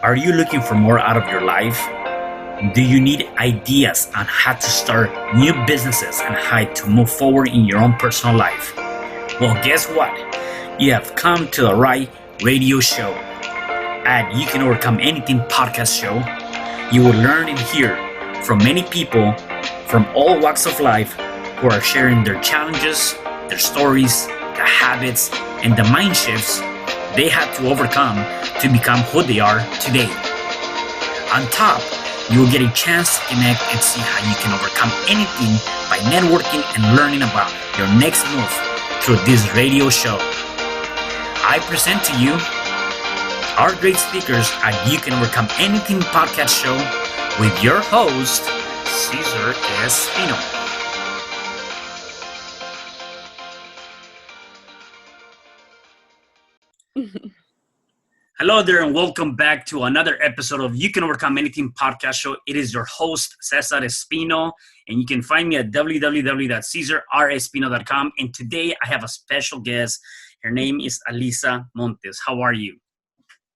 Are you looking for more out of your life? Do you need ideas on how to start new businesses and how to move forward in your own personal life? Well, guess what? You have come to the right radio show. At You Can Overcome Anything podcast show, you will learn and hear from many people from all walks of life who are sharing their challenges, their stories, the habits, and the mind shifts they had to overcome to become who they are today. On top, you will get a chance to connect and see how you can overcome anything by networking and learning about your next move through this radio show. I present to you our great speakers at You Can Overcome Anything podcast show with your host, Cesar Espino. Hello there and welcome back to another episode of You Can Overcome Anything podcast show. It is your host, Cesar Respino, and you can find me at www.CesarRespino.com. And today I have a special guest. Her name is Alyssa Montez. How are you?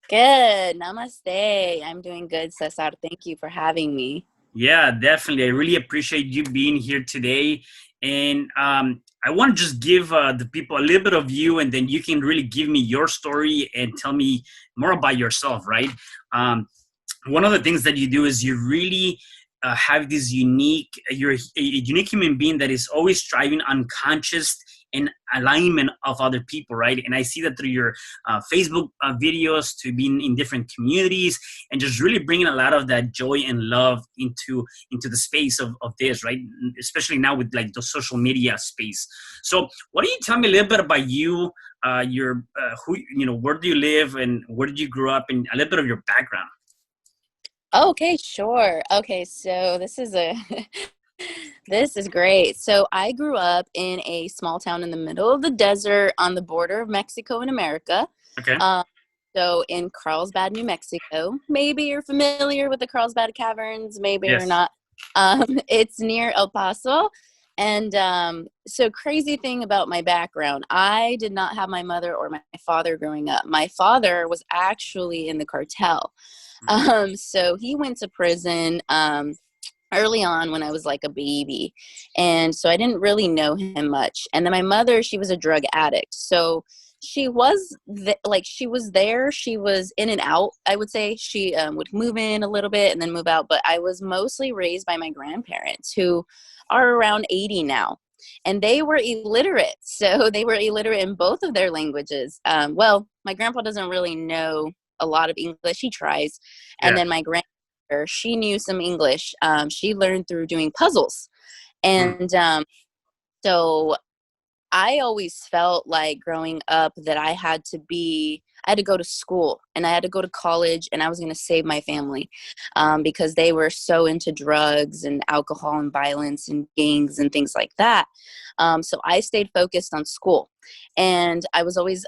Good. Namaste. I'm doing good, Cesar. Thank you for having me. Yeah, definitely. I really appreciate you being here today. And I want to just give the people a little bit of you, and then you can really give me your story and tell me more about yourself, right? One of the things that you do is you really have this you're a unique human being that is always striving unconscious in alignment of other people, right? And I see that through your Facebook videos, to being in different communities and just really bringing a lot of that joy and love into the space of this, right? Especially now with like the social media space. So why don't you tell me a little bit about you, where do you live and where did you grow up, and a little bit of your background? Okay, sure. Okay, so this is this is great. So I grew up in a small town in the middle of the desert on the border of Mexico and America. Okay. So in Carlsbad, New Mexico. Maybe you're familiar with the Carlsbad Caverns, maybe Yes. you're not. It's near El Paso. And so crazy thing about my background, I did not have my mother or my father growing up. My father was actually in the cartel. So he went to prison early on when I was like a baby. And so I didn't really know him much. And then my mother, she was a drug addict. So she was she was there. She was in and out, I would say. She would move in a little bit and then move out. But I was mostly raised by my grandparents, who are around 80 now. And they were illiterate. So they were illiterate in both of their languages. Well, my grandpa doesn't really know a lot of English. He tries. And then my grandmother, she knew some English. She learned through doing puzzles. And so I always felt like growing up that I had to go to school and I had to go to college, and I was going to save my family because they were so into drugs and alcohol and violence and gangs and things like that. So I stayed focused on school, and I was always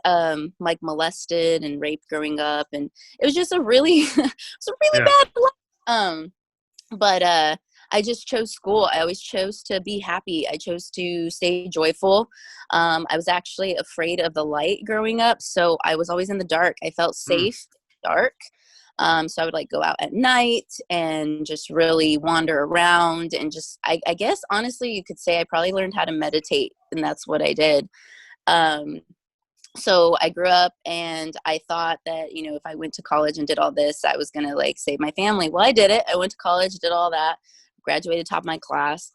like molested and raped growing up. And it was just a really bad life. But I just chose school. I always chose to be happy. I chose to stay joyful. I was actually afraid of the light growing up. So I was always in the dark. I felt safe in the dark. So I would like go out at night and just really wander around and just, I guess, honestly, you could say I probably learned how to meditate, and that's what I did. So I grew up and I thought that, if I went to college and did all this, I was going to like save my family. Well, I did it. I went to college, did all that, graduated top of my class,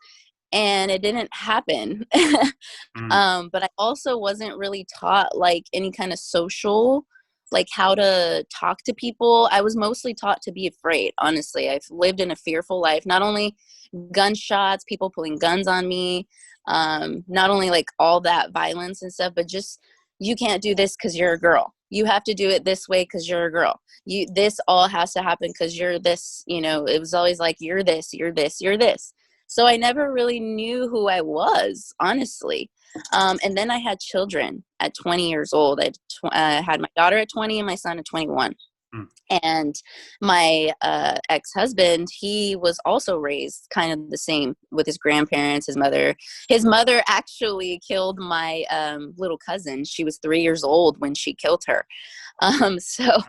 and it didn't happen. But I also wasn't really taught like any kind of social, like how to talk to people. I was mostly taught to be afraid. Honestly, I've lived in a fearful life, not only gunshots, people pulling guns on me, not only like all that violence and stuff, but just, you can't do this because you're a girl. You have to do it this way because you're a girl. This all has to happen because you're this, it was always like, you're this, you're this, you're this. So I never really knew who I was, honestly. And then I had children at 20 years old. I had my daughter at 20 and my son at 21. And my ex-husband, he was also raised kind of the same with his grandparents, his mother. His mother actually killed my little cousin. She was 3 years old when she killed her. So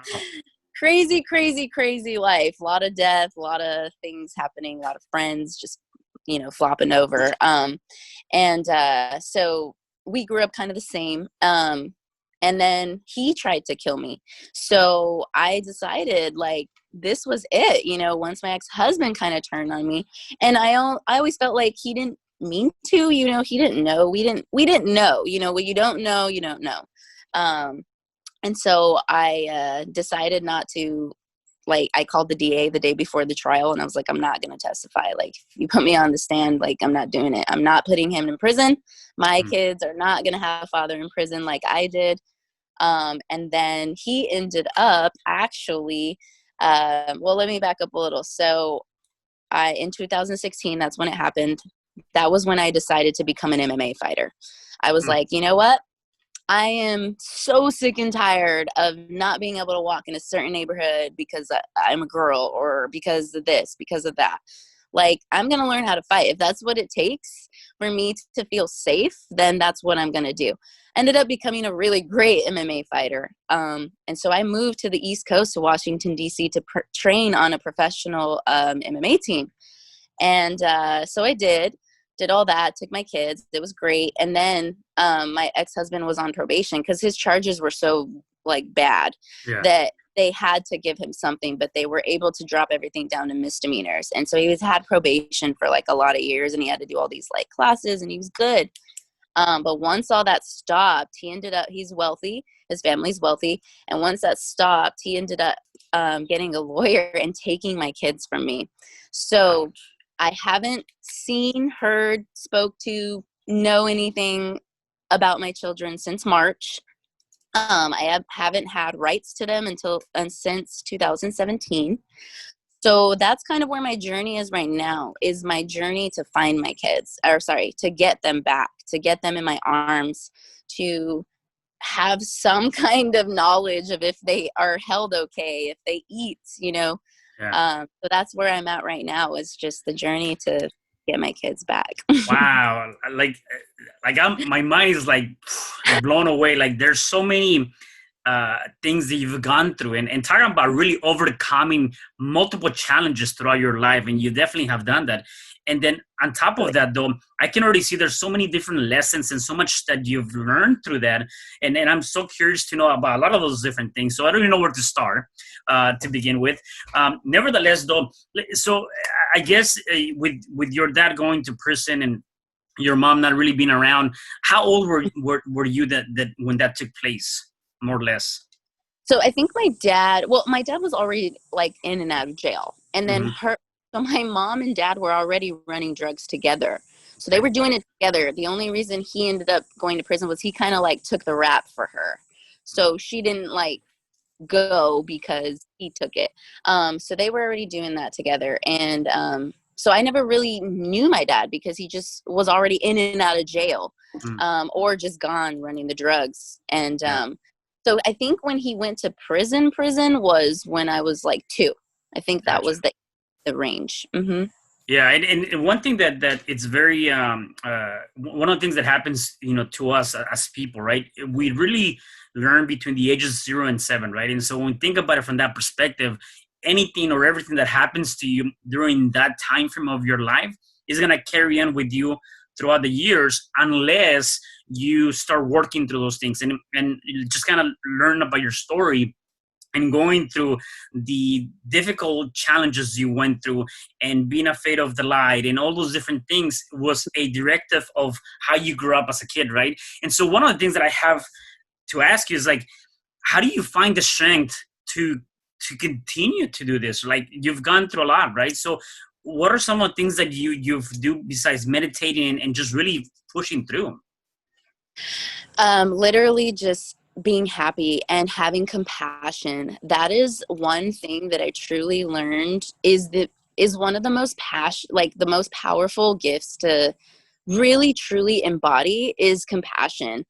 crazy, crazy, crazy life. A lot of death, a lot of things happening, a lot of friends just, flopping over. So we grew up kind of the same. And then he tried to kill me. So I decided like this was it, once my ex-husband kind of turned on me. And I always felt like he didn't mean to, he didn't know. We didn't know, what you don't know, you don't know. And so I decided not to, like, I called the DA the day before the trial and I was like, I'm not going to testify. Like, if you put me on the stand, like, I'm not doing it. I'm not putting him in prison. My kids are not going to have a father in prison like I did. And then he ended up actually, let me back up a little. So in 2016, that's when it happened. That was when I decided to become an MMA fighter. I was like, you know what? I am so sick and tired of not being able to walk in a certain neighborhood because I'm a girl or because of this, because of that. Like, I'm going to learn how to fight. If that's what it takes for me to feel safe, then that's what I'm going to do. Ended up becoming a really great MMA fighter. And so I moved to the East Coast to Washington, D.C. to train on a professional MMA team. And so I did all that, took my kids. It was great. And then my ex-husband was on probation because his charges were so like bad that they had to give him something, but they were able to drop everything down to misdemeanors. And so he had probation for like a lot of years and he had to do all these like classes and he was good. But once all that stopped, he's wealthy, his family's wealthy. And once that stopped, he ended up getting a lawyer and taking my kids from me. So I haven't seen, heard, spoke to, know anything about my children since March. I haven't had rights to them since 2017. So that's kind of where my journey is right now, is my journey to find my kids, to get them back, to get them in my arms, to have some kind of knowledge of if they are held okay, if they eat, So that's where I'm at right now, is just the journey to get my kids back. Wow. My mind is like blown away. Like, there's so many things that you've gone through and talking about really overcoming multiple challenges throughout your life. And you definitely have done that. And then on top of that, though, I can already see there's so many different lessons and so much that you've learned through that. And I'm so curious to know about a lot of those different things. So I don't even know where to start to begin with. Nevertheless, though, so I guess with your dad going to prison and your mom not really being around, how old were you that when that took place, more or less? So I think my dad was already like in and out of jail. And then so my mom and dad were already running drugs together. So they were doing it together. The only reason he ended up going to prison was he kind of like took the rap for her. So she didn't like go because he took it. So they were already doing that together. And so I never really knew my dad because he just was already in and out of jail, or just gone running the drugs. And so I think when he went to prison was when I was like 2. I think that was the range. Yeah, and one thing that it's very one of the things that happens, to us as people, right? We really learn between the ages of 0 and 7, right? And so when we think about it from that perspective, anything or everything that happens to you during that time frame of your life is gonna carry on with you throughout the years, unless you start working through those things and you just kind of learn about your story and going through the difficult challenges you went through and being afraid of the light and all those different things was a directive of how you grew up as a kid, right? And so one of the things that I have to ask you is like, how do you find the strength to continue to do this? Like, you've gone through a lot, right? So what are some of the things that you've do besides meditating and just really pushing through? Literally just being happy and having compassion. That is one thing that I truly learned is one of the most the most powerful gifts to really truly embody is compassion.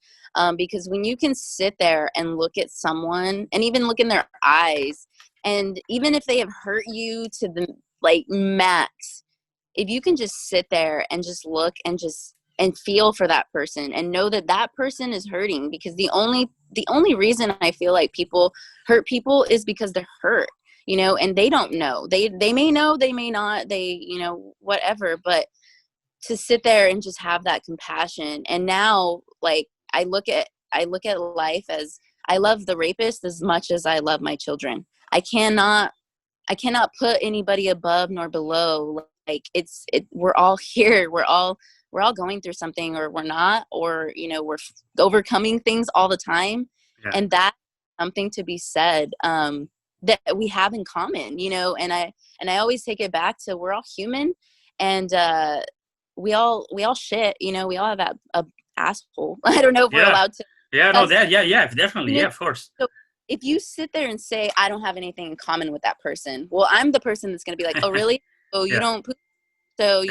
Because when you can sit there and look at someone and even look in their eyes, and even if they have hurt you to the like max, if you can just sit there and just look and just and feel for that person and know that that person is hurting, because the only reason I feel like people hurt people is because they're hurt, and they don't know. They may know, they may not, whatever, but to sit there and just have that compassion. And now, like, I look at life as, I love the rapist as much as I love my children. I cannot put anybody above nor below. Like, we're all here. We're all going through something, or we're not, or, we're overcoming things all the time. Yeah. And that's something to be said, that we have in common, and I always take it back to, we're all human, and, we all shit, we all have a asshole. I don't know if we're allowed to. Yeah, no, that, yeah, definitely. Yeah, of course. So if you sit there and say, I don't have anything in common with that person, well, I'm the person that's going to be like, oh, really? Oh, you don't poop? So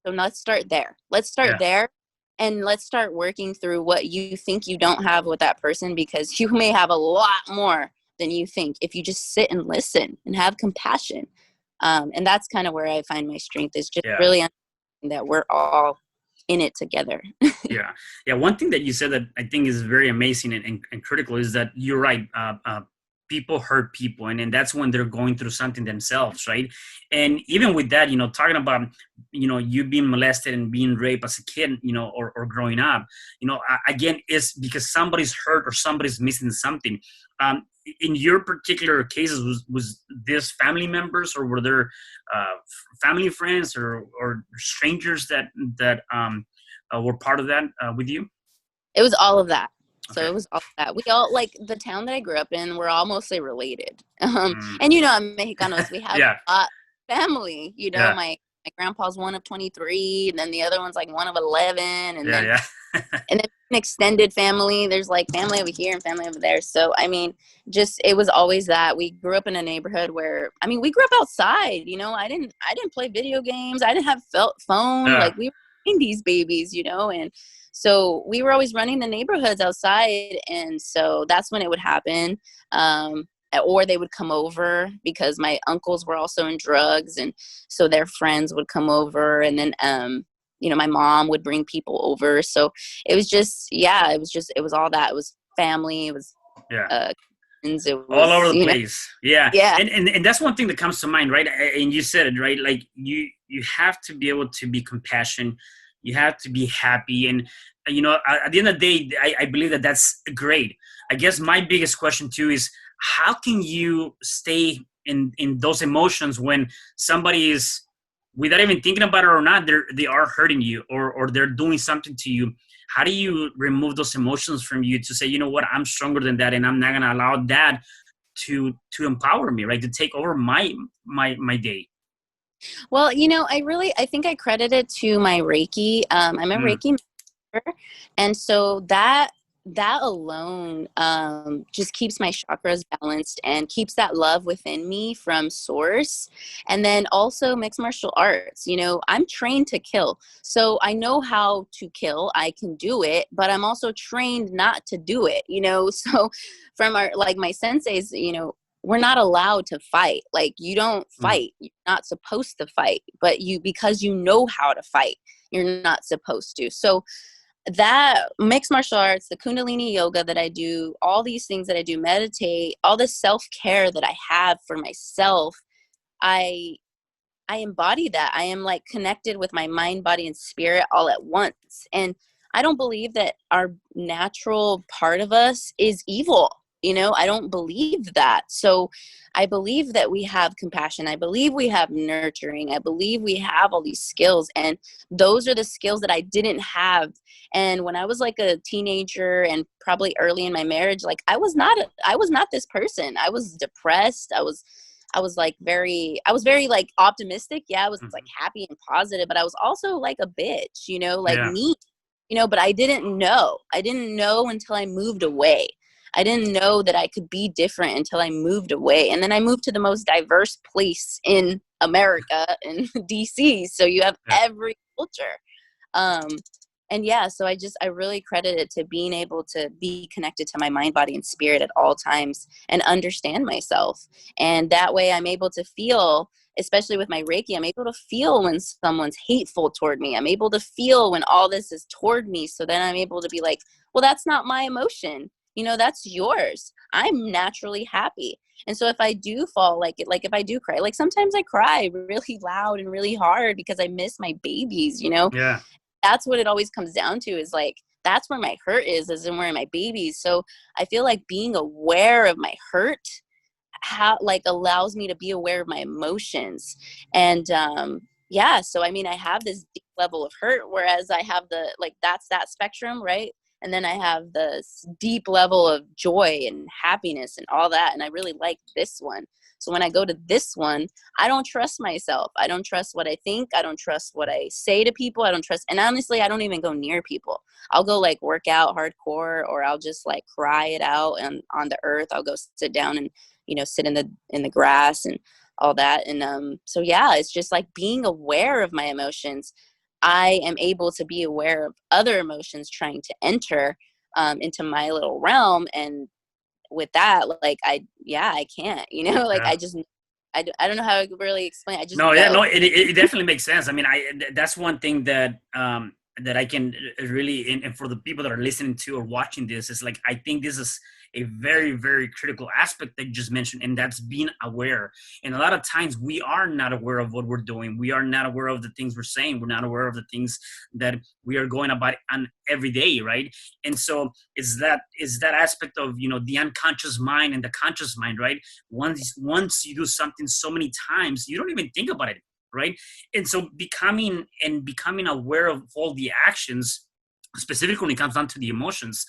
so let's start there. Let's start there. And let's start working through what you think you don't have with that person, because you may have a lot more than you think if you just sit and listen and have compassion. And that's kind of where I find my strength, is just really understanding that we're all in it together. Yeah. One thing that you said that I think is very amazing and critical is that you're right. People hurt people, and that's when they're going through something themselves, right? And even with that, talking about, you being molested and being raped as a kid, or growing up, again, it's because somebody's hurt or somebody's missing something. In your particular cases, was this family members, or were there family friends or strangers that were part of that with you? It was all of that. So Okay. it was all of that. We all, like, the town that I grew up in, we're all mostly related. And Mexicanos, we have a lot of family. My grandpa's one of 23, and then the other one's like one of 11, and then and then an extended family. There's like family over here and family over there. So I mean, just, it was always that. We grew up in a neighborhood where, we grew up outside. I didn't play video games. I didn't have phone. Like, we were 90s babies, and so we were always running the neighborhoods outside. And so that's when it would happen. Or they would come over, because my uncles were also in drugs, and so their friends would come over, and then my mom would bring people over. So it was just, it was all that. It was family. It was it was, all over the place. Yeah. Yeah. And that's one thing that comes to mind, right? And you said it, right? Like, you have to be able to be compassionate. You have to be happy. And, at the end of the day, I believe that that's great. I guess my biggest question too is, how can you stay in those emotions when somebody is, without even thinking about it or not, they are hurting you, or they're doing something to you? How do you remove those emotions from you to say, you know what, I'm stronger than that, and I'm not going to allow that to empower me, right? To take over my day. Well, I think I credit it to my Reiki. I'm a Reiki master, and so that alone just keeps my chakras balanced and keeps that love within me from source. And then also mixed martial arts. I'm trained to kill, so I know how to kill. I can do it, but I'm also trained not to do it. So from my senseis, we're not allowed to fight. Like, you don't fight. You're not supposed to fight, but because you know how to fight, you're not supposed to. So that mixed martial arts, the Kundalini yoga that I do, all these things that I do, meditate, all the self-care that I have for myself, I embody that. I am like connected with my mind, body, and spirit all at once. And I don't believe that our natural part of us is evil. I don't believe that. So I believe that we have compassion. I believe we have nurturing. I believe we have all these skills. And those are the skills that I didn't have. And when I was like a teenager and probably early in my marriage, like, I was not this person. I was depressed. I was very like optimistic. Yeah, I was like happy and positive, but I was also like a bitch, me, but I didn't know. I didn't know until I moved away. I didn't know that I could be different until I moved away. And then I moved to the most diverse place in America, in DC. So you have every culture. and yeah, so I really credit it to being able to be connected to my mind, body, and spirit at all times and understand myself. And that way I'm able to feel, especially with my Reiki, I'm able to feel when someone's hateful toward me. I'm able to feel when all this is toward me. So then I'm able to be like, well, that's not my emotion. That's yours. I'm naturally happy. And so if I do fall, like if I do cry, like sometimes I cry really loud and really hard because I miss my babies, Yeah. That's what it always comes down to, is like, that's where my hurt is in where my babies. So I feel like being aware of my hurt allows me to be aware of my emotions. And yeah, so I mean, I have this deep level of hurt, whereas I have that's that spectrum, right? And then I have this deep level of joy and happiness and all that, and I really like this one. So when I go to this one, I don't trust myself. I don't trust what I think. I don't trust what I say to people. I don't trust, and honestly, I don't even go near people. I'll go like work out hardcore, or I'll just like cry it out on the earth. I'll go sit down and sit in the grass and all that. And so yeah, it's just like being aware of my emotions. I am able to be aware of other emotions trying to enter into my little realm. And with that, like I can't, like Yeah. I don't know how to really explain. I just No, yeah, know. no, it definitely makes sense. I mean, that's one thing that that I can really, and for the people that are listening to or watching this, is like, I think this is a very, very critical aspect that you just mentioned, and that's being aware. And a lot of times we are not aware of what we're doing. We are not aware of the things we're saying. We're not aware of the things that we are going about on every day, right? And so it's that aspect of, the unconscious mind and the conscious mind, right? Once you do something so many times, you don't even think about it, right? And so becoming aware of all the actions, specifically when it comes down to the emotions,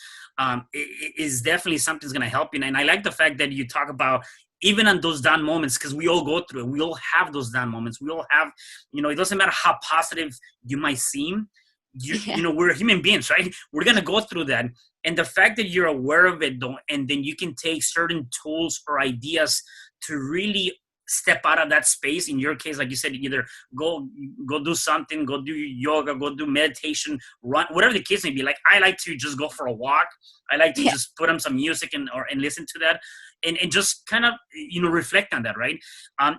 is definitely something that's going to help you. And I like the fact that you talk about even on those down moments, because we all go through it. We all have those down moments. We all have, it doesn't matter how positive you might seem. Yeah. We're human beings, right? We're going to go through that. And the fact that you're aware of it, though, and then you can take certain tools or ideas to really step out of that space. In your case, like you said, either go do something, go do yoga, go do meditation, run, whatever the case may be. Like, I like to just go for a walk. I like to Yeah. just put on some music and listen to that, and just kind of reflect on that, right?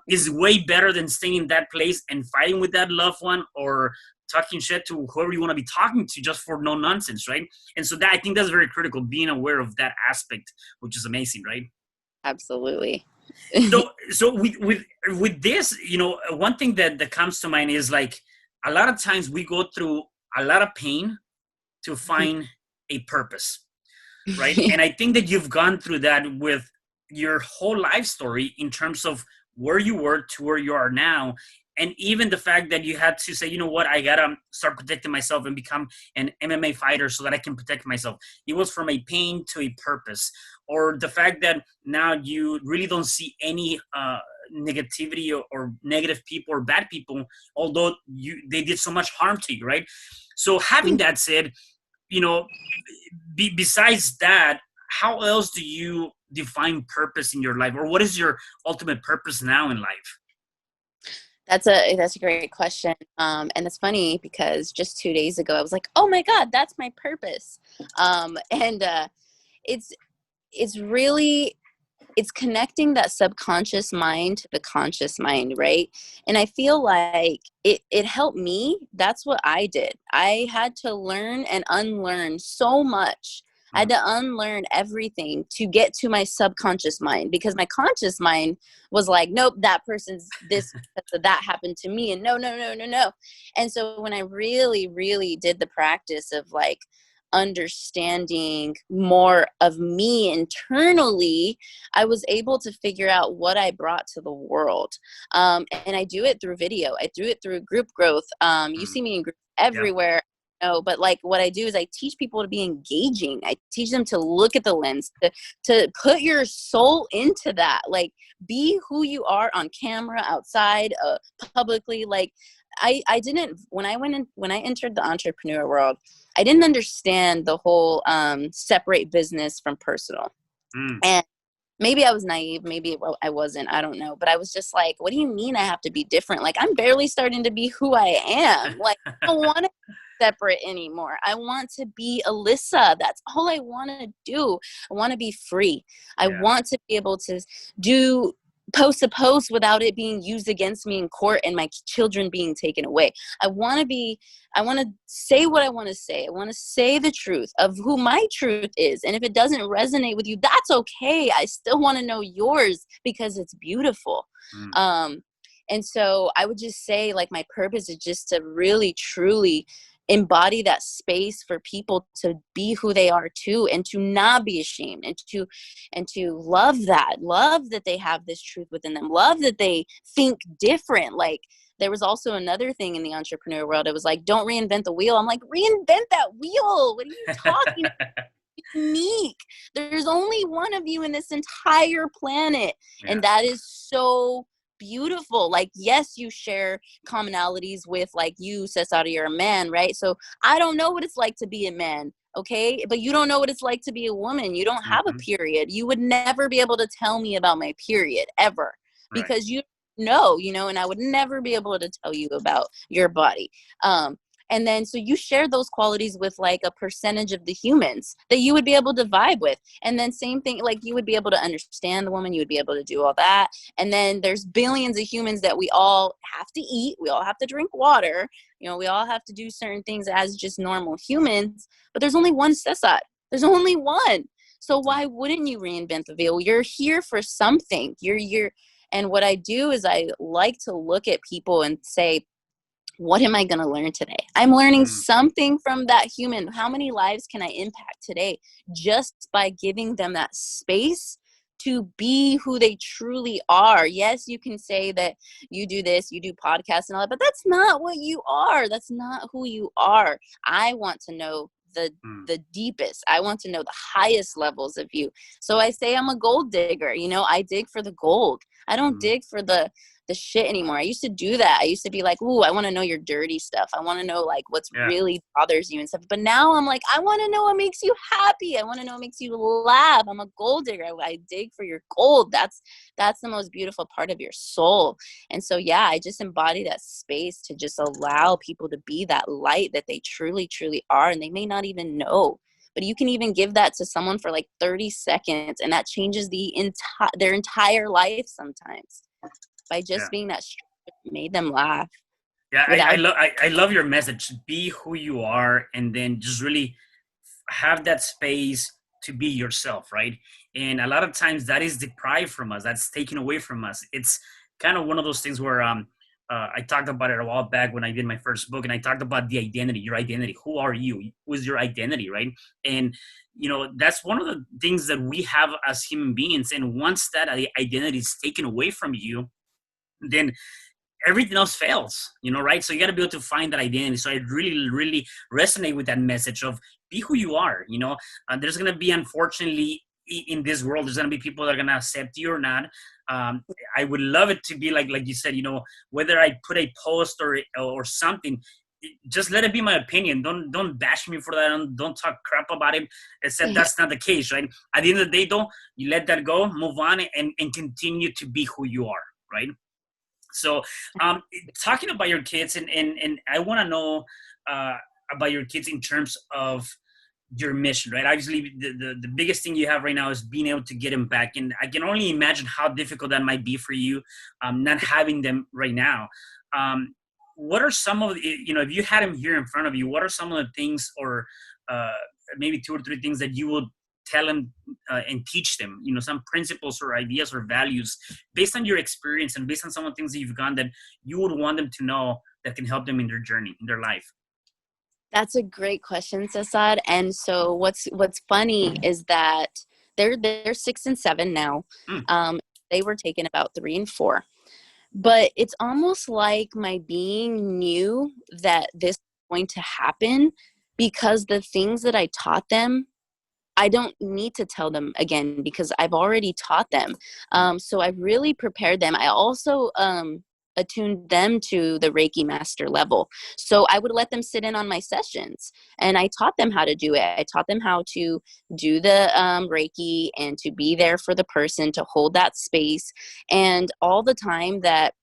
Is way better than staying in that place and fighting with that loved one, or talking shit to whoever you want to be talking to just for no nonsense, right? And so that, I think that's very critical, being aware of that aspect, which is amazing, right? Absolutely. So with this, one thing that comes to mind is, like, a lot of times we go through a lot of pain to find a purpose, right? And I think that you've gone through that with your whole life story, in terms of where you were to where you are now. And even the fact that you had to say, you know what, I gotta start protecting myself and become an MMA fighter so that I can protect myself. It was from a pain to a purpose. Or the fact that now you really don't see any negativity, or negative people or bad people, although they did so much harm to you, right? So having that said, you know, besides that, how else do you define purpose in your life, or what is your ultimate purpose now in life? That's a great question. And it's funny because just 2 days ago, I was like, oh my God, that's my purpose. And it's, it's really, it's connecting that subconscious mind to the conscious mind, right? And I feel like it helped me. That's what I did. I had to learn and unlearn so much. I had to unlearn everything to get to my subconscious mind, because my conscious mind was like, nope, that person's this, that happened to me. And no, no, no, no, no. And so when I really, really did the practice of like understanding more of me internally, I was able to figure out what I brought to the world. And I do it through video. I do it through group growth. You see me in groups Yep. everywhere. No, but like what I do is I teach people to be engaging. I teach them to look at the lens, to put your soul into that. Like, be who you are on camera, outside, publicly. Like, I didn't, when I entered the entrepreneur world, I didn't understand the whole separate business from personal. Mm. And maybe I was naive, maybe I wasn't, I don't know. But I was just like, what do you mean I have to be different? Like, I'm barely starting to be who I am. Like, I don't want to separate anymore. I want to be Alyssa. That's all I want to do. I want to be free. I Yeah. want to be able to do post a post without it being used against me in court and my children being taken away. I want to say what I want to say. I want to say the truth of who my truth is. And if it doesn't resonate with you, that's okay. I still want to know yours because it's beautiful. And so I would just say, like, my purpose is just to really, truly embody that space for people to be who they are too, and to not be ashamed, and to love that they have this truth within them, love that they think different. Like, there was also another thing in the entrepreneur world. It was like, don't reinvent the wheel. I'm like, reinvent that wheel. What are you talking about? Unique. There's only one of you in this entire planet. Yeah. And that is so beautiful. Like, yes, you share commonalities with, like, you, Cesar, you're a man, right? So I don't know what it's like to be a man, okay? But you don't know what it's like to be a woman. You don't have a period. You would never be able to tell me about my period ever, because you know, and I would never be able to tell you about your body. And then, so you share those qualities with, like, a percentage of the humans that you would be able to vibe with. And then same thing, like, you would be able to understand the woman, you would be able to do all that. And then there's billions of humans that we all have to eat. We all have to drink water. We all have to do certain things as just normal humans, but there's only one Cesar. There's only one. So why wouldn't you reinvent the wheel? You're here for something. And what I do is I like to look at people and say, what am I going to learn today? I'm learning something from that human. How many lives can I impact today just by giving them that space to be who they truly are? Yes, you can say that you do this, you do podcasts and all that, but that's not what you are. That's not who you are. I want to know the deepest. I want to know the highest levels of you. So I say I'm a gold digger. I dig for the gold. I don't dig for the shit anymore. I used to do that. I used to be like, ooh, I want to know your dirty stuff. I want to know, like, what's really bothers you and stuff. But now I'm like, I want to know what makes you happy. I want to know what makes you laugh. I'm a gold digger. I dig for your gold. That's the most beautiful part of your soul. And so, yeah, I just embody that space to just allow people to be that light that they truly, truly are. And they may not even know. But you can even give that to someone for like 30 seconds, and that changes their entire life sometimes, by just being that made them laugh. Yeah, I love your message. Be who you are, and then just really have that space to be yourself, right? And a lot of times that is deprived from us. That's taken away from us. It's kind of one of those things where I talked about it a while back when I did my first book, and I talked about the identity, your identity. Who are you? Who is your identity, right? And that's one of the things that we have as human beings. And once that identity is taken away from you, then everything else fails, right? So you got to be able to find that identity. So I really, really resonate with that message of be who you are. There's going to be, unfortunately, in this world, there's going to be people that are going to accept you or not. I would love it to be like you said, whether I put a post or something, just let it be my opinion. Don't bash me for that. Don't talk crap about it, except that's not the case, right? At the end of the day, though, you let that go, move on, and continue to be who you are, right? So talking about your kids, and I want to know about your kids in terms of your mission, right? Obviously, the biggest thing you have right now is being able to get them back. And I can only imagine how difficult that might be for you, not having them right now. What are some of the, if you had them here in front of you, what are some of the things, or maybe 2 or 3 things that you would tell them and teach them, some principles or ideas or values based on your experience and based on some of the things that you've done that you would want them to know that can help them in their journey, in their life? That's a great question, Cesar. And so what's funny is that they're 6 and 7 now. They were taken about 3 and 4. But it's almost like my being knew that this was going to happen, because the things that I taught them, I don't need to tell them again because I've already taught them. So I really prepared them. I also attuned them to the Reiki master level. So I would let them sit in on my sessions, and I taught them how to do it. I taught them how to do the Reiki and to be there for the person, to hold that space. And all the time that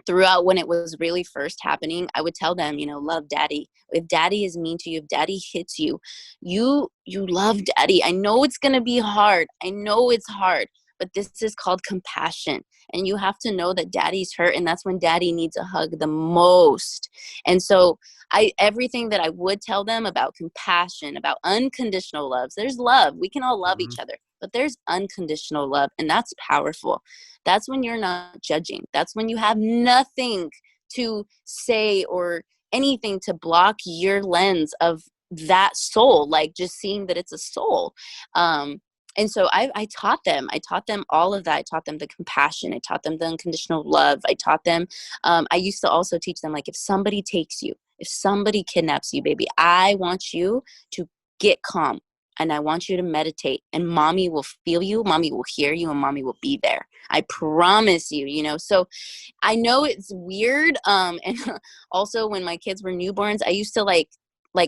throughout when it was really first happening, I would tell them, love daddy. If daddy is mean to you, if daddy hits you, you love daddy. I know it's going to be hard. I know it's hard, but this is called compassion. And you have to know that daddy's hurt, and that's when daddy needs a hug the most. And so everything that I would tell them about compassion, about unconditional love. There's love. We can all love Mm-hmm. each other, but there's unconditional love, and that's powerful. That's when you're not judging. That's when you have nothing to say or anything to block your lens of that soul, like just seeing that it's a soul. And so I taught them all of that. I taught them the compassion. I taught them the unconditional love. I taught them, I used to also teach them, like, if somebody takes you, if somebody kidnaps you, baby, I want you to get calm. And I want you to meditate, and mommy will feel you, mommy will hear you, and mommy will be there. I promise you, So I know it's weird. And also when my kids were newborns, I used to like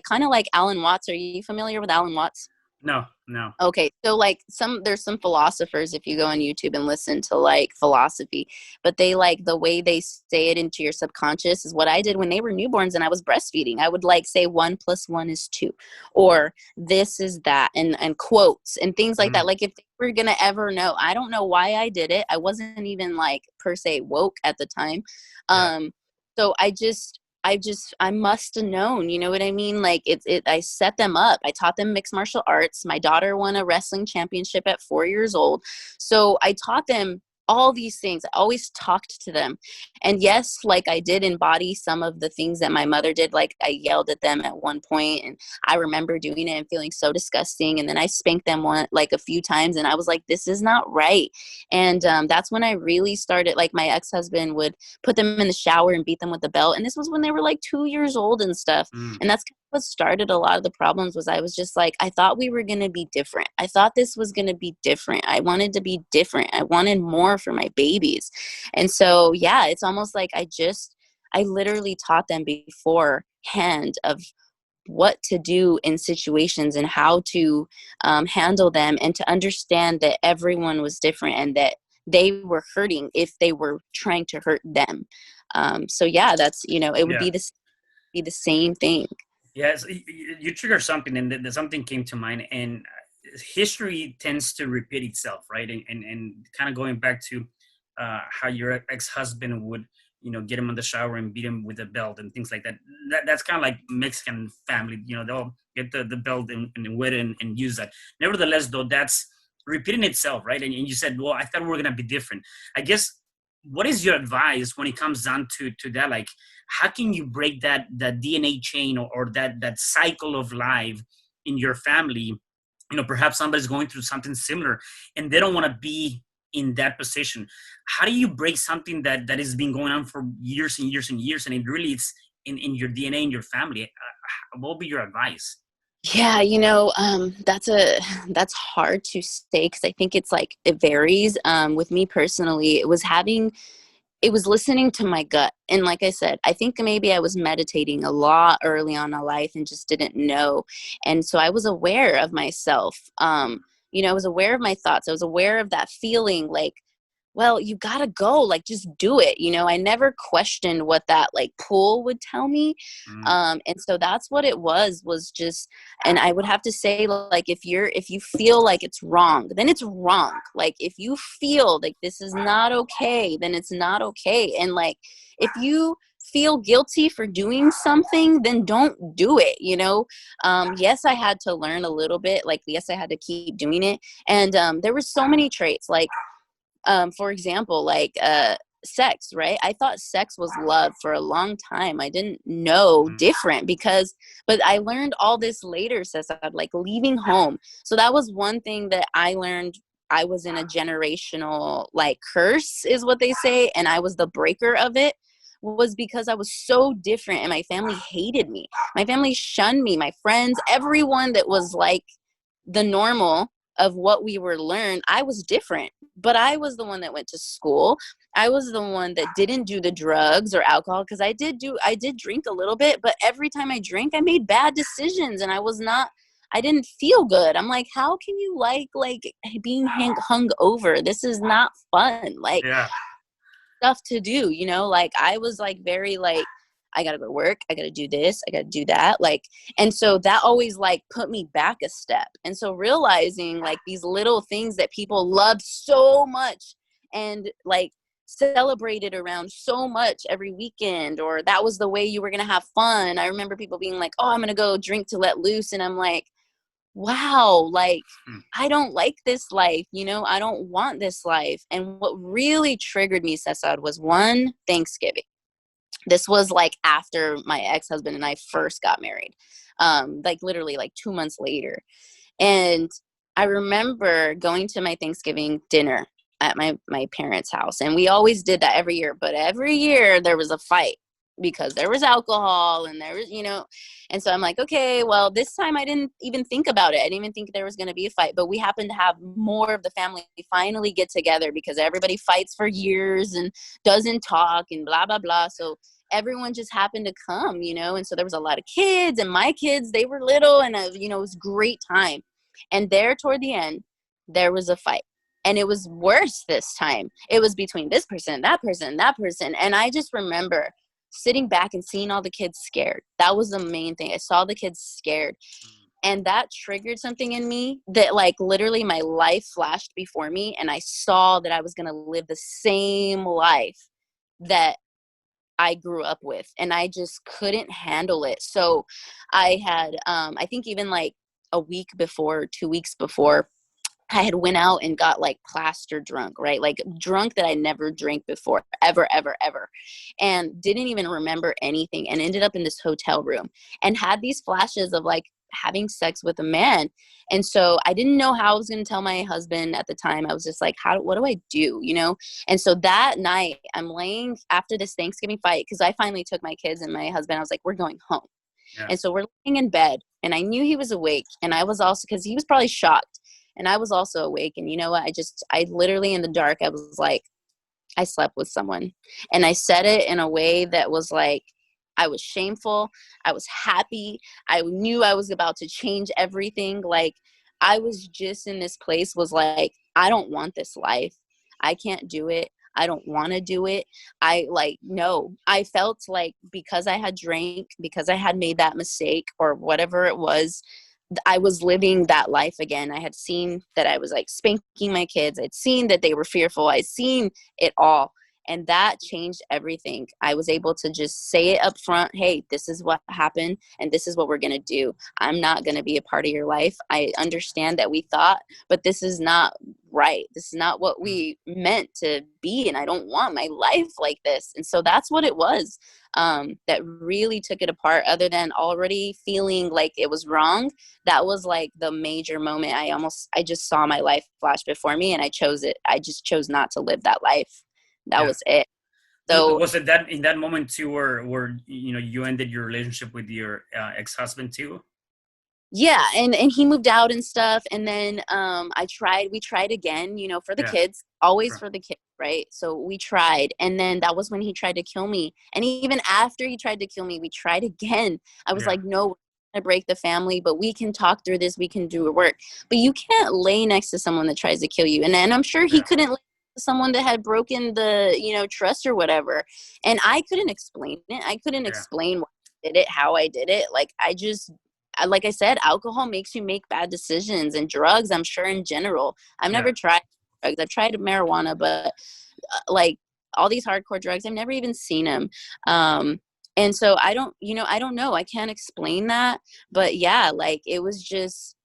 kind of like Alan Watts. Are you familiar with Alan Watts? No, no. Okay. So like there's some philosophers, if you go on YouTube and listen to like philosophy, but they like the way they say it into your subconscious is what I did when they were newborns and I was breastfeeding. I would like say 1 + 1 is 2, or this is that, and quotes and things like that. Like if they were going to ever know, I don't know why I did it. I wasn't even like per se woke at the time. So I must have known, you know what I mean? Like I set them up. I taught them mixed martial arts. My daughter won a wrestling championship at 4 years old. So I taught them all these things. I always talked to them. And yes, like I did embody some of the things that my mother did. Like I yelled at them at one point, and I remember doing it and feeling so disgusting. And then I spanked them a few times, and I was like, this is not right. And that's when I really started, like my ex-husband would put them in the shower and beat them with the belt. And this was when they were like 2 years old and stuff. And that's what started a lot of the problems. Was I was just like, I thought we were going to be different. I thought this was going to be different. I wanted to be different. I wanted more for my babies. And so, yeah, it's almost like I literally taught them beforehand of what to do in situations and how to handle them, and to understand that everyone was different and that they were hurting if they were trying to hurt them. So yeah, that's, it would be the same thing. Yes, you trigger something, and something came to mind. And history tends to repeat itself, right? And kind of going back to how your ex-husband would, get him in the shower and beat him with a belt and things like that. That's kind of like Mexican family. They'll get the belt and wet it and use that. Nevertheless, though, that's repeating itself, right? And you said, well, I thought we were gonna be different. I guess, what is your advice when it comes down to that? Like, how can you break that DNA chain, or that cycle of life in your family? Perhaps somebody's going through something similar and they don't want to be in that position. How do you break something that has been going on for years and years and years, and it really is in your DNA, in your family? What would be your advice? Yeah, that's hard to say, because I think it's like it varies. With me personally, it was listening to my gut. And like I said, I think maybe I was meditating a lot early on in life and just didn't know. And so I was aware of myself. I was aware of my thoughts. I was aware of that feeling like, well, you gotta go, like, just do it. I never questioned what that like pull would tell me. Mm, And so that's what it was just, and I would have to say, like, if you feel like it's wrong, then it's wrong. Like, if you feel like this is not okay, then it's not okay. And like, if you feel guilty for doing something, then don't do it. Yes, I had to learn a little bit. Like, yes, I had to keep doing it. And there were so many traits, like, for example, like sex, right? I thought sex was love for a long time. I didn't know mm, different, but I learned all this later, Cesar, like leaving home. So that was one thing that I learned. I was in a generational like curse, is what they say, and I was the breaker of it, was because I was so different and my family hated me. My family shunned me. My friends, everyone that was like the normal of what we were learned, I was different. But I was the one that went to school. I was the one that didn't do the drugs or alcohol, because I did drink a little bit, but every time I drank, I made bad decisions, and I didn't feel good. I'm like, how can you like being hung over? This is not fun. Like, yeah. stuff to do, you know, like I was like very like, I gotta go to work, I gotta do this, I gotta do that, like, and so that always like put me back a step. And so realizing like these little things that people loved so much and like celebrated around so much every weekend, or that was the way you were gonna have fun. I remember people being like, oh, I'm gonna go drink to let loose, and I'm like, wow, like I don't like this life, you know, I don't want this life. And what really triggered me, Cesar, was one Thanksgiving. This was like after my ex-husband and I first got married, like literally like 2 months later. And I remember going to my Thanksgiving dinner at my parents' house. And we always did that every year. But every year there was a fight because there was alcohol and there was, you know. And so I'm like, okay, well, this time I didn't even think about it. I didn't even think there was going to be a fight. But we happened to have more of the family finally get together because everybody fights for years and doesn't talk and blah, blah, blah. So everyone just happened to come, you know. And so there was a lot of kids, and my kids, they were little, and you know, it was a great time. And there toward the end, there was a fight. And it was worse this time. It was between this person, that person, that person. And I just remember sitting back and seeing all the kids scared. That was the main thing. I saw the kids scared. And that triggered something in me that like literally my life flashed before me. And I saw that I was going to live the same life that I grew up with. And I just couldn't handle it. So I had, I think even like a week before, 2 weeks before, I had went out and got like plaster drunk, right? Like drunk that I never drank before, ever, ever, ever. And didn't even remember anything, and ended up in this hotel room and had these flashes of like having sex with a man. And so I didn't know how I was going to tell my husband at the time. I was just like, what do I do? You know? And so that night I'm laying after this Thanksgiving fight, because I finally took my kids and my husband, I was like, we're going home. Yeah. And so we're laying in bed, and I knew he was awake, and I was also, because he was probably shocked. And I was also awake. And you know what? I literally in the dark, I was like, I slept with someone. And I said it in a way that was like, I was shameful. I was happy. I knew I was about to change everything. Like I was just in this place, was like, I don't want this life. I can't do it. I don't want to do it. No, I felt like because I had drank, because I had made that mistake or whatever it was, I was living that life again. I had seen that I was like spanking my kids. I'd seen that they were fearful. I'd seen it all. And that changed everything. I was able to just say it up front. Hey, this is what happened and this is what we're going to do. I'm not going to be a part of your life. I understand that we thought, but this is not right. This is not what we meant to be. And I don't want my life like this. And so that's what it was that really took it apart. Other than already feeling like it was wrong, that was like the major moment. I just saw my life flash before me, and I chose it. I just chose not to live that life. That was it. So was it that in that moment too, where you know you ended your relationship with your ex-husband too? Yeah, and he moved out and stuff, and then we tried again, you know, for the kids, always for the kids, right? So we tried, and then that was when he tried to kill me. And even after he tried to kill me, we tried again. I was like, no, we're gonna break the family, but we can talk through this, we can do work. But you can't lay next to someone that tries to kill you. And I'm sure he couldn't lay next to someone that had broken the, you know, trust or whatever. And I couldn't explain it. I couldn't explain why I did it, how I did it. Like I said, alcohol makes you make bad decisions, and drugs, I'm sure in general. I've never tried drugs. I've tried marijuana, but like all these hardcore drugs, I've never even seen them. And so I don't know. I can't explain that. But yeah, like it was just,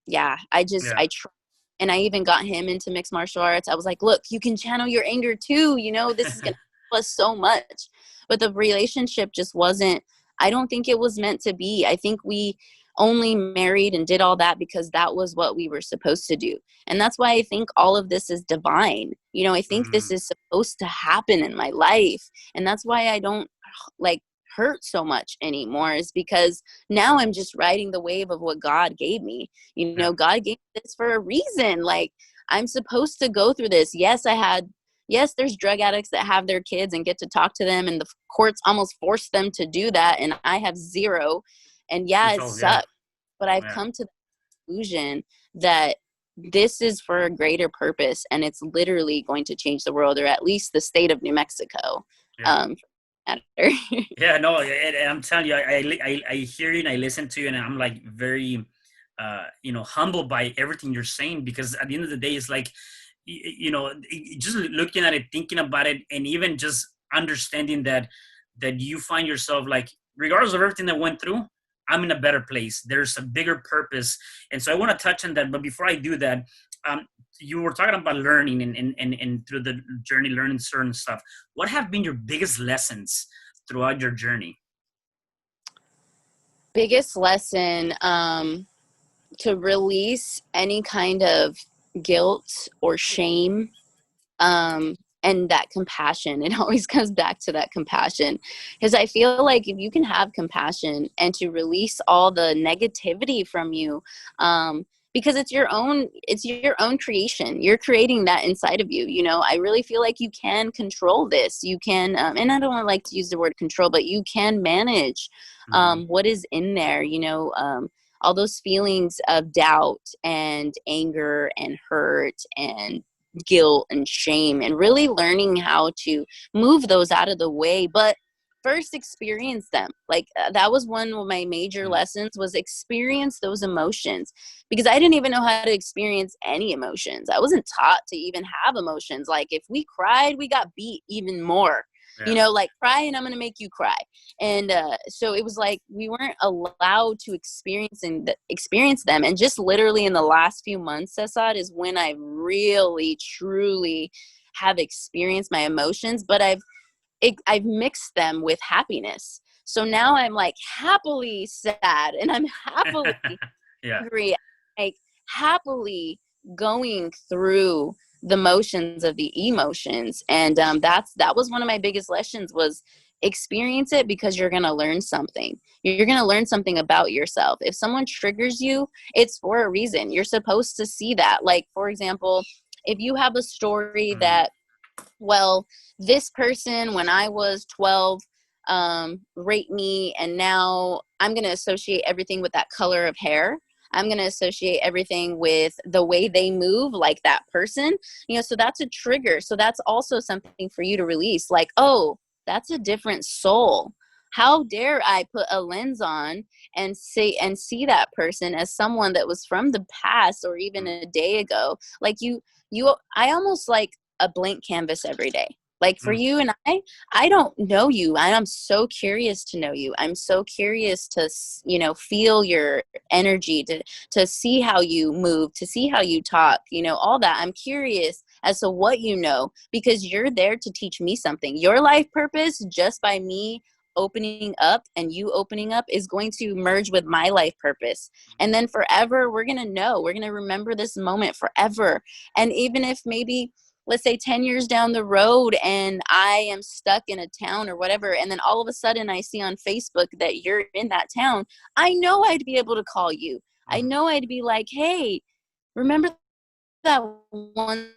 I tried. And I even got him into mixed martial arts. I was like, look, you can channel your anger too. You know, this is going to help us so much. But the relationship just wasn't, I don't think it was meant to be. I think we only married and did all that because that was what we were supposed to do. And that's why I think all of this is divine. You know, I think this is supposed to happen in my life. And that's why I don't like hurt so much anymore, is because now I'm just riding the wave of what God gave me. You know, God gave me this for a reason. Like I'm supposed to go through this. Yes, there's drug addicts that have their kids and get to talk to them, and the courts almost force them to do that. And I have zero. And it sucks. But I've come to the conclusion that this is for a greater purpose, and it's literally going to change the world, or at least the state of New Mexico. Yeah. Matter. Yeah, no, I'm telling you, I hear you and I listen to you, and I'm like very, humbled by everything you're saying, because at the end of the day, it's like, just looking at it, thinking about it, and even just understanding that you find yourself like, regardless of everything that went through, I'm in a better place. There's a bigger purpose, and so I want to touch on that. But before I do that, um, you were talking about learning and through the journey, learning certain stuff. What have been your biggest lessons throughout your journey? Biggest lesson, to release any kind of guilt or shame, and that compassion. It always comes back to that compassion, because I feel like if you can have compassion and to release all the negativity from you, because it's your own creation. You're creating that inside of you. I really feel like you can control this. You can, and I don't like to use the word control, but you can manage Mhm. what is in there. All those feelings of doubt and anger and hurt and guilt and shame, and really learning how to move those out of the way, but first experience them. Like, that was one of my major Mhm. lessons, was experience those emotions, because I didn't even know how to experience any emotions. I wasn't taught to even have emotions. Like, if we cried, we got beat even more. Yeah. Like, cry and I'm going to make you cry. And so it was like we weren't allowed to experience them. And just literally in the last few months, Cesar, is when I really truly have experienced my emotions, but I've mixed them with happiness. So now I'm like happily sad, and I'm happily Yeah. angry, like happily going through the motions of the emotions. And that was one of my biggest lessons, was experience it, because you're going to learn something. You're going to learn something about yourself. If someone triggers you, it's for a reason. You're supposed to see that. Like, for example, if you have a story Mhm. that, well, this person when I was 12 raped me, and now I'm going to associate everything with that color of hair. I'm going to associate everything with the way they move, like that person. So that's a trigger. So that's also something for you to release. Like, oh, that's a different soul. How dare I put a lens on and see that person as someone that was from the past, or even Mhm. a day ago? Like, I almost like a blank canvas every day. Like, for Mhm. you and I don't know you. I'm so curious to know you. I'm so curious to, feel your energy, to see how you move, to see how you talk, all that. I'm curious as to what you know, because you're there to teach me something. Your life purpose, just by me opening up and you opening up, is going to merge with my life purpose. And then forever, we're going to remember this moment forever. And even if maybe, let's say 10 years down the road, and I am stuck in a town or whatever, and then all of a sudden I see on Facebook that you're in that town, I know I'd be able to call you. I Mhm. know I'd be like, hey, remember that one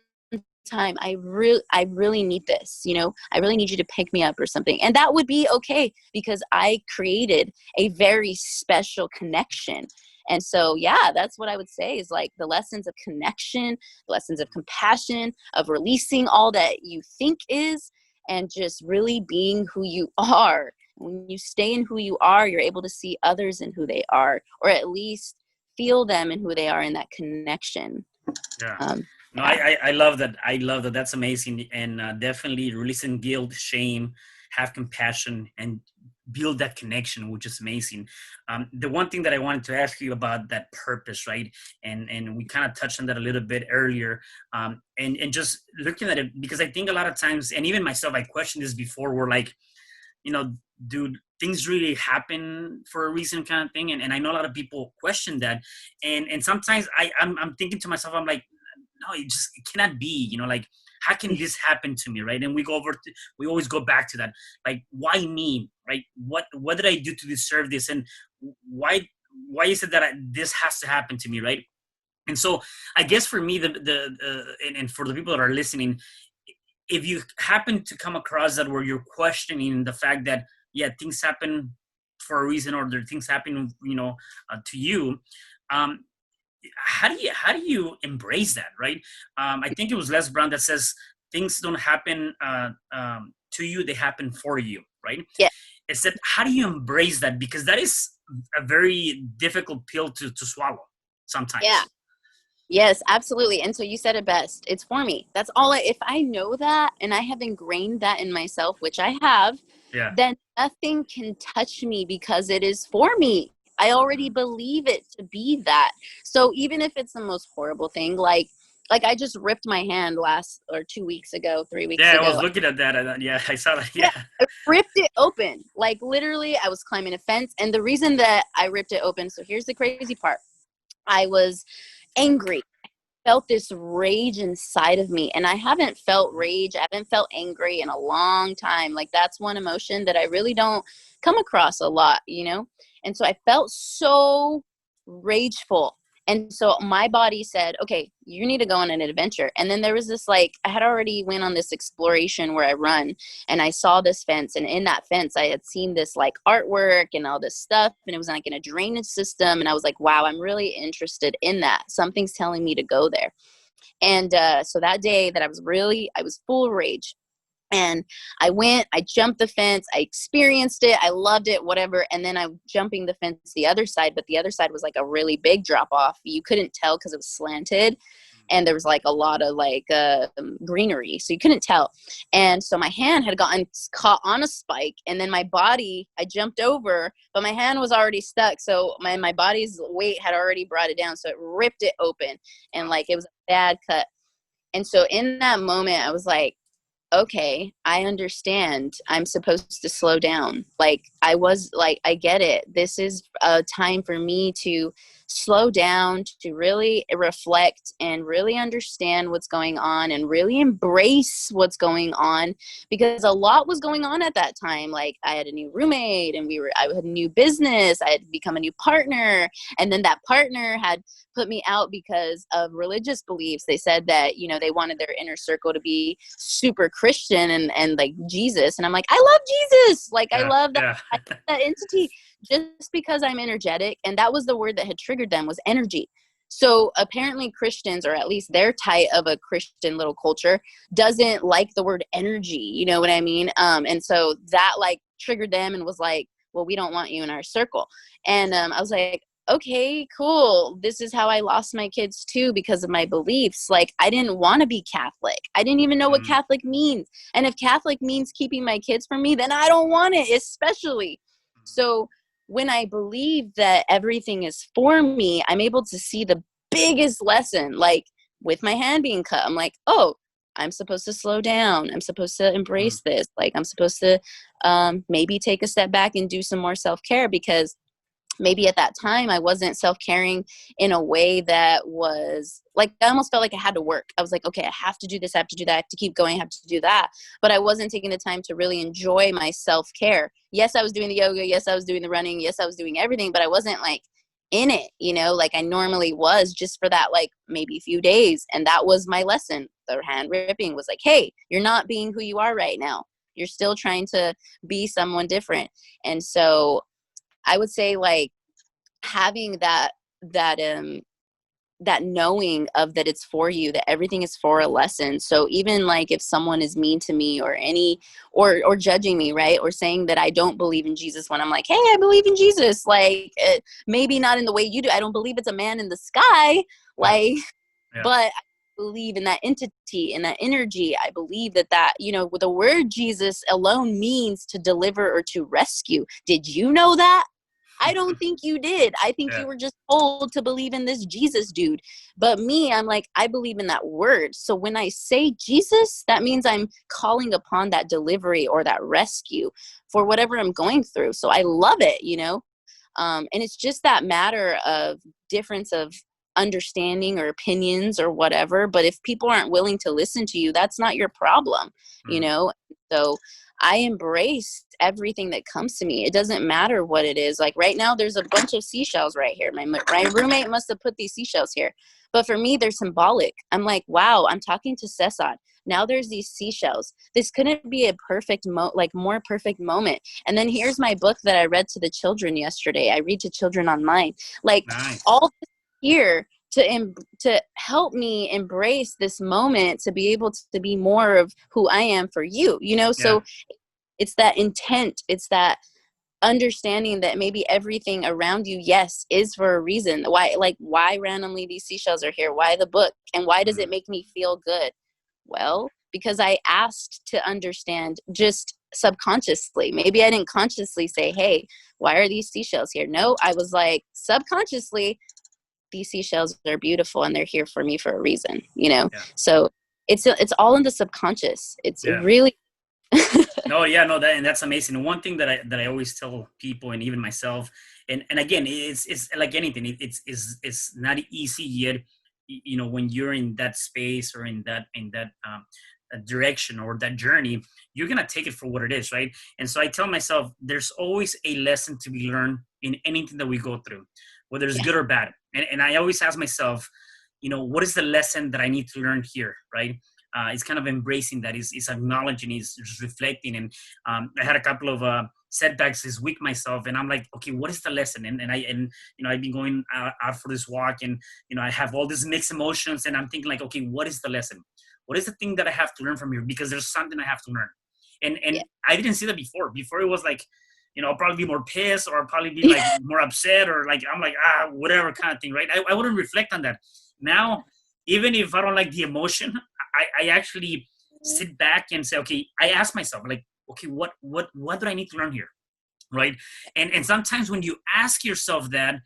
time? I really need this. I really need you to pick me up or something. And that would be okay, because I created a very special connection. And so, yeah, that's what I would say, is like the lessons of connection, lessons of compassion, of releasing all that you think is, and just really being who you are. When you stay in who you are, you're able to see others in who they are, or at least feel them in who they are, in that connection. Yeah. No, Yeah. I love that. I love that. That's amazing. And definitely releasing guilt, shame, have compassion, and build that connection, which is amazing. The one thing that I wanted to ask you about that purpose, right? And we kind of touched on that a little bit earlier. And just looking at it, because I think a lot of times, and even myself, I questioned this before, we're like, dude, things really happen for a reason, kind of thing. And I know a lot of people question that. And sometimes I'm thinking to myself, I'm like, no, it cannot be, like, how can this happen to me, right? And we always go back to that, like, why me, right? What did I do to deserve this? And why is it that this has to happen to me, right? And so I guess for me, and for the people that are listening, if you happen to come across that where you're questioning the fact that, yeah, things happen for a reason, or there things happen, to you, um, how do you embrace that, right? I think it was Les Brown that says things don't happen to you, they happen for you, right? Yeah. Except how do you embrace that, because that is a very difficult pill to swallow Yeah. sometimes. Yes, absolutely. And so you said it best. It's for me. That's all. If I know that and I have ingrained that in myself, which I have, Yeah. then nothing can touch me because it is for me. I already Mhm. believe it to be that. So even if it's the most horrible thing, like I just ripped my hand last or 2 weeks ago, 3 weeks Yeah, I was ago. looking at that, and yeah, I saw that. Yeah, Yeah. I ripped it open. Like literally, I was climbing a fence, and the reason that I ripped it open. So here's the crazy part. I was angry, felt this rage inside of me, and I haven't felt rage, I haven't felt angry in a long time. Like that's one emotion that I really don't come across a lot, you know. And so I felt so rageful, and so my body said, okay, you need to go on an adventure. And then there was this, like, I had already went on this exploration where I run, and I saw this fence, and in that fence I had seen this like artwork and all this stuff, and it was like in a drainage system, and I was like, wow, I'm really interested in that. Something's telling me to go there. And so that day that I was full of rage. And I went, I jumped the fence, I experienced it, I loved it, whatever. And then I'm jumping the fence the other side, but the other side was like a really big drop off. You couldn't tell because it was slanted. And there was like a lot of like greenery, so you couldn't tell. And so my hand had gotten caught on a spike, and then my body, I jumped over, but my hand was already stuck. So my body's weight had already brought it down, so it ripped it open, and like it was a bad cut. And so in that moment, I was like, okay, I understand. I'm supposed to slow down. Like I was like, I get it. This is a time for me to slow down, to really reflect and really understand what's going on and really embrace what's going on, because a lot was going on at that time. Like I had a new roommate, and I had a new business. I had become a new partner. And then that partner had put me out because of religious beliefs. They said that, you know, they wanted their inner circle to be super Christian and like Jesus. And I'm like, I love Jesus. Like I Yeah. love that, Yeah. I love that entity, just because I'm energetic. And that was the word that had triggered them, was energy. So apparently Christians, or at least their type of a Christian little culture, doesn't like the word energy. You know what I mean? And so that like triggered them and was like, well, we don't want you in our circle. And I was like, okay, cool. This is how I lost my kids too, because of my beliefs. Like I didn't want to be Catholic. I didn't even know what Mm. Catholic means. And if Catholic means keeping my kids from me, then I don't want it, especially. So when I believe that everything is for me, I'm able to see the biggest lesson. Like with my hand being cut, I'm like, oh, I'm supposed to slow down. I'm supposed to Mm. embrace this. Like I'm supposed to maybe take a step back and do some more self-care, because maybe at that time I wasn't self-caring in a way that was like, I almost felt like I had to work. I was like, okay, I have to do this, I have to do that, I have to keep going, I have to do that. But I wasn't taking the time to really enjoy my self-care. Yes, I was doing the yoga. Yes, I was doing the running. Yes, I was doing everything, but I wasn't like in it, you know, like I normally was, just for that, like maybe a few days. And that was my lesson. The hand ripping was like, hey, you're not being who you are right now. You're still trying to be someone different. And so I would say like having that that knowing of that it's for you, that everything is for a lesson. So even like if someone is mean to me or or judging me, right, or saying that I don't believe in Jesus, when I'm like, hey, I believe in Jesus, like maybe not in the way you do. I don't believe it's a man in the sky, Yeah. like, Yeah. but I believe in that entity and that energy. I believe that you know, the word Jesus alone means to deliver or to rescue. Did you know that? I don't think you did. I think Yeah. you were just told to believe in this Jesus dude. But me, I'm like, I believe in that word. So when I say Jesus, that means I'm calling upon that delivery or that rescue for whatever I'm going through. So I love it, you know? And it's just that matter of difference of understanding or opinions or whatever. But if people aren't willing to listen to you, that's not your problem, you Mm. know? So I embrace everything that comes to me. It doesn't matter what it is. Like right now, there's a bunch of seashells right here. My roommate must have put these seashells here. But for me, they're symbolic. I'm like, wow, I'm talking to Cesar. Now there's these seashells. This couldn't be a perfect, like more perfect moment. And then here's my book that I read to the children yesterday. I read to children online. Like Nice. all this here to help me embrace this moment, to be able to be more of who I am for you, you know? Yeah. So it's that intent. It's that understanding that maybe everything around you, yes, is for a reason. Why randomly these seashells are here? Why the book? And why does it make me feel good? Well, because I asked to understand just subconsciously. Maybe I didn't consciously say, hey, why are these seashells here? No, I was like, subconsciously, these seashells are beautiful and they're here for me for a reason, you know? Yeah. So it's all in the subconscious. It's Yeah. really No, yeah, no, that's amazing. One thing that I always tell people, and even myself, and again, it's like anything, it's not easy yet. You know, when you're in that space or in that direction or that journey, you're gonna take it for what it is, right? And so I tell myself, there's always a lesson to be learned in anything that we go through, whether it's good or bad. And I always ask myself, you know, what is the lesson that I need to learn here, right? It's kind of embracing that, is acknowledging, is reflecting. And I had a couple of setbacks this week myself, and I'm like, okay, what is the lesson? And you know, I've been going out for this walk, and you know, I have all these mixed emotions, and I'm thinking like, okay, what is the lesson? What is the thing that I have to learn from here? Because there's something I have to learn. And I didn't see that before. Before it was like, you know, I'll probably be more pissed, or I'll probably be like more upset, or like I'm like whatever kind of thing, right? I wouldn't reflect on that. Now, even if I don't like the emotion, I actually sit back and say, okay, I ask myself, like, okay, what do I need to learn here, right? And sometimes when you ask yourself that,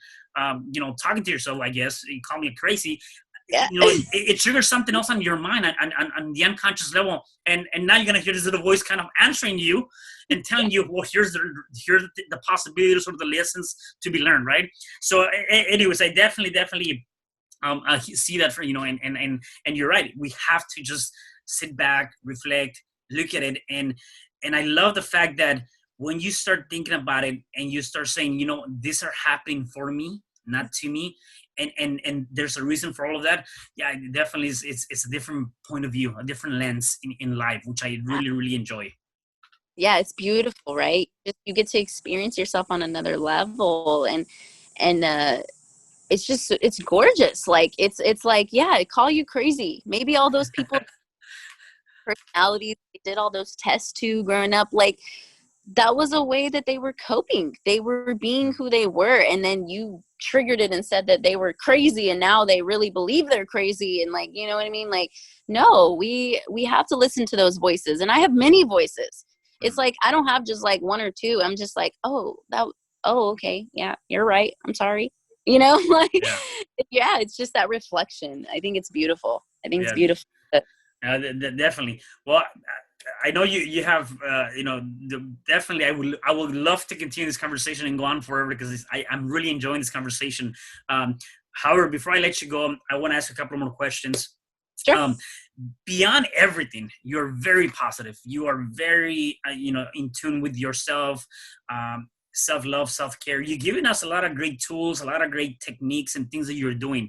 you know, talking to yourself, I guess, you call me crazy, yeah. you know, it triggers something else on your mind, on the unconscious level, and now you're gonna hear this little voice kind of answering you and telling you, well, here's the possibilities or the lessons to be learned, right? So, anyways, I definitely I see that, for, you know, and you're right. We have to just sit back, reflect, look at it, and I love the fact that when you start thinking about it and you start saying, you know, these are happening for me, not to me, and there's a reason for all of that. Yeah, it definitely is. It's a different point of view, a different lens in life, which I really enjoy. Yeah, it's beautiful, right? You get to experience yourself on another level, and it's gorgeous. Like it's like, yeah, call you crazy. Maybe all those people personalities they did all those tests to growing up, like that was a way that they were coping. They were being who they were, and then you triggered it and said that they were crazy, and now they really believe they're crazy, and like, you know what I mean? Like, no, we have to listen to those voices, and I have many voices. It's like I don't have just like one or two. I'm just like, oh, okay, yeah, you're right. I'm sorry. You know, like, Yeah. yeah, it's just that reflection. I think it's beautiful. I think it's Yeah. beautiful. Definitely. Well, I know you have, you know, definitely. I would love to continue this conversation and go on forever, because I'm really enjoying this conversation. However, before I let you go, I want to ask a couple more questions. Sure. Beyond everything, you're very positive. You are very, you know, in tune with yourself. Self-love, self-care. You're giving us a lot of great tools, a lot of great techniques and things that you're doing.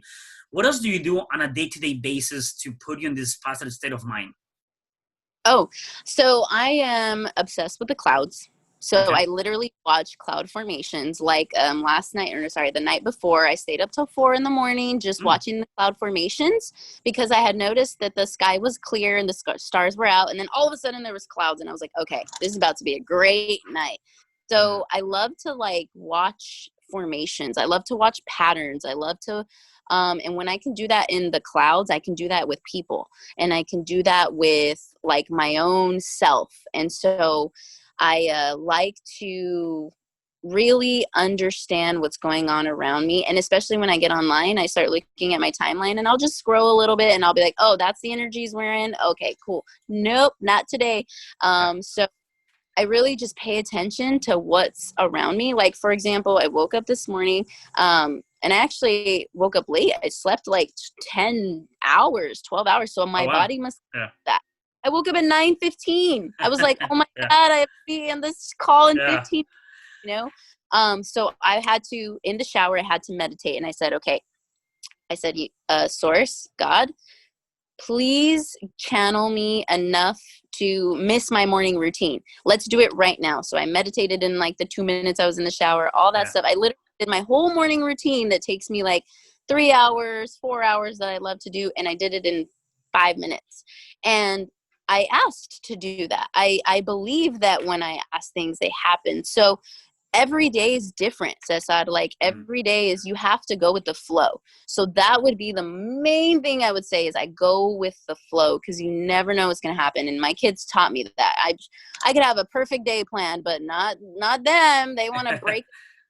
What else do you do on a day-to-day basis to put you in this positive state of mind? Oh, so I am obsessed with the clouds. So Okay. I literally watch cloud formations. Like last night, or sorry, the night before, I stayed up till 4 a.m. just watching the cloud formations, because I had noticed that the sky was clear and the stars were out, and then all of a sudden there was clouds, and I was like, okay, this is about to be a great night. So I love to like watch formations. I love to watch patterns. I love to, and when I can do that in the clouds, I can do that with people, and I can do that with like my own self. And so I like to really understand what's going on around me. And especially when I get online, I start looking at my timeline, and I'll just scroll a little bit, and I'll be like, oh, that's the energies we're in. Okay, cool. Nope, not today. So I really just pay attention to what's around me. Like, for example, I woke up this morning, and I actually woke up late. I slept like 10 hours, 12 hours. So my body must have that. I woke up at 9:15. I was like, oh my God, I have to be in this call in 15, you know? So I had to, in the shower, I had to meditate. And I said, okay, I said, source, God, please channel me enough to miss my morning routine. Let's do it right now. So I meditated in like the 2 minutes I was in the shower, all that stuff. I literally did my whole morning routine that takes me like 3 hours, 4 hours that I love to do. And I did it in 5 minutes. And I asked to do that. I believe that when I ask things, they happen. So every day is different, Cesar. Like every day is, you have to go with the flow. So that would be the main thing I would say, is I go with the flow, because you never know what's going to happen. And my kids taught me that. I could have a perfect day plan, but not them. They want to break,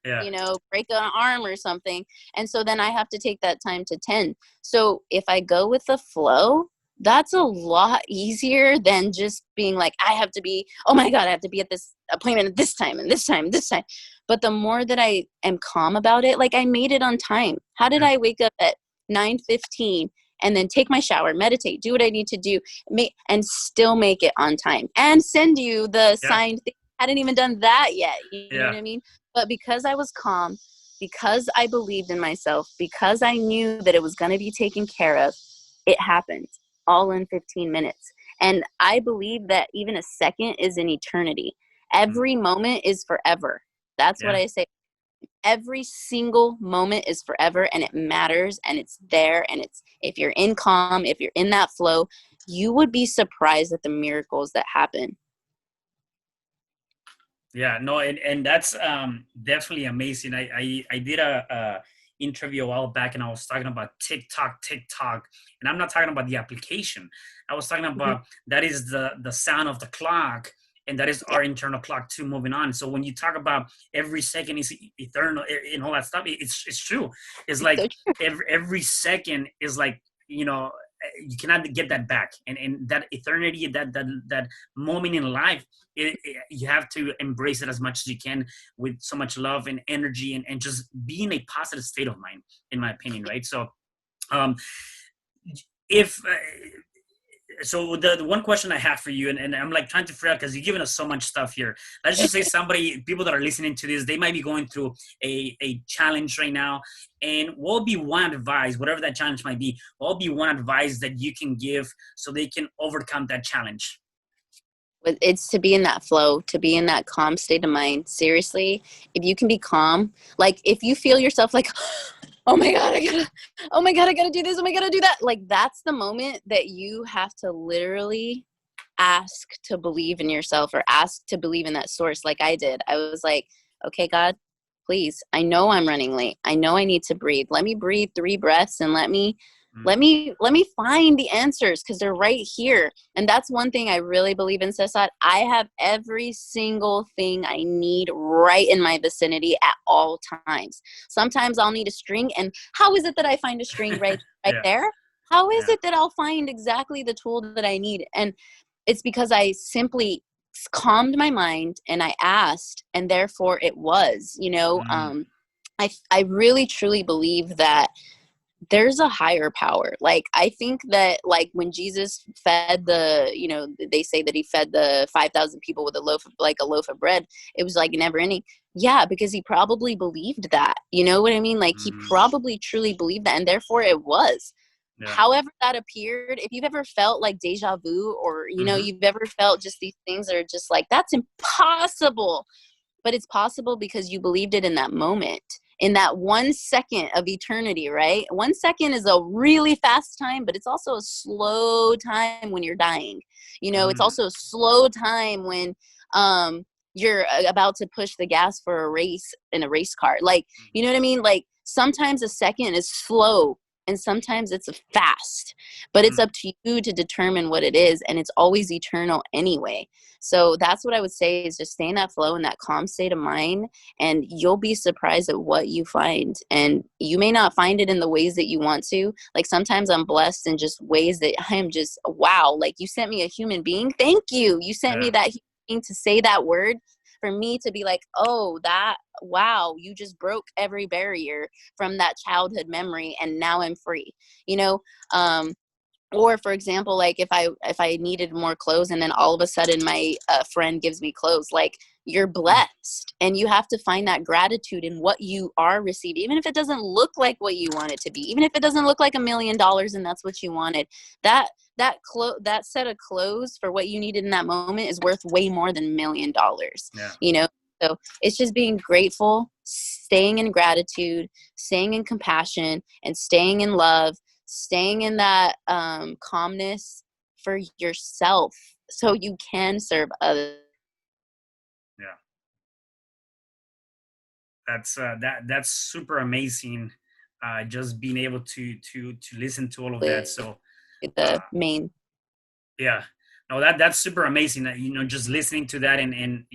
Yeah. break an arm or something. And so then I have to take that time to tend. So if I go with the flow, that's a lot easier than just being like, I have to be, oh my God, I have to be at this appointment at this time and this time and this time. But the more that I am calm about it, like I made it on time. How did I wake up at 9:15 and then take my shower, meditate, do what I need to do, and still make it on time and send you the signed thing? I hadn't even done that yet. You know what I mean? But because I was calm, because I believed in myself, because I knew that it was going to be taken care of, it happened all in 15 minutes. And I believe that even a second is an eternity. Every moment is forever. That's what I say. Every single moment is forever, and it matters, and it's there. And it's, if you're in calm, if you're in that flow, you would be surprised at the miracles that happen. Yeah, no, and that's definitely amazing. I did a interview a while back, and I was talking about TikTok, and I'm not talking about the application. I was talking about that is the sound of the clock, and that is our internal clock too, moving on. So when you talk about every second is eternal and all that stuff, it's true. It's like so every second is like, you cannot get that back, and that eternity, that moment in life, you have to embrace it as much as you can, with so much love and energy, and just be in a positive state of mind, in my opinion, right? So if so the one question I have for you, and I'm like trying to figure out, because you've given us so much stuff here. Let's just say people that are listening to this, they might be going through a challenge right now. And what will be one advice, whatever that challenge might be, what will be one advice that you can give so they can overcome that challenge? It's to be in that flow, to be in that calm state of mind. Seriously, if you can be calm, like if you feel yourself like, oh my God, I gotta do this. Oh my God, I do that. Like that's the moment that you have to literally ask to believe in yourself, or ask to believe in that source. Like I did. I was like, okay, God, please, I know I'm running late. I know I need to breathe. Let me breathe 3 breaths, and let me find the answers, because they're right here. And that's one thing I really believe in, Cesar. I have every single thing I need right in my vicinity at all times. Sometimes I'll need a string, and how is it that I find a string right there? How is it that I'll find exactly the tool that I need? And it's because I simply calmed my mind and I asked, and therefore it was, I really truly believe that there's a higher power. Like I think that, like when Jesus fed they say that he fed the 5,000 people with a loaf of bread, it was like never ending. Yeah, because he probably believed that. You know what I mean? Like he probably truly believed that, and therefore it was. However that appeared, if you've ever felt like deja vu, or you've ever felt just these things that are just like, that's impossible, but it's possible because you believed it in that moment, in that 1 second of eternity, right? 1 second is a really fast time, but it's also a slow time when you're dying. It's also a slow time when you're about to push the gas for a race in a race car. Like, you know what I mean? Like sometimes a second is slow, and sometimes it's fast, but it's up to you to determine what it is. And it's always eternal anyway. So that's what I would say, is just stay in that flow, in that calm state of mind, and you'll be surprised at what you find. And you may not find it in the ways that you want to. Like sometimes I'm blessed in just ways that I am just, wow, like you sent me a human being. Thank you. You sent me that human being to say that word, for me to be like, oh, wow, you just broke every barrier from that childhood memory, and now I'm free, or for example, like if I needed more clothes, and then all of a sudden my friend gives me clothes, like you're blessed, and you have to find that gratitude in what you are receiving, even if it doesn't look like what you want it to be, even if it doesn't look like $1 million and that's what you wanted. That set of clothes for what you needed in that moment is worth way more than $1 million. So it's just being grateful, staying in gratitude, staying in compassion, and staying in love, staying in that calmness for yourself so you can serve others. Yeah, that's super amazing. Just being able to listen to all of that. So The uh, main. yeah, no, that's super amazing. Just listening to that, and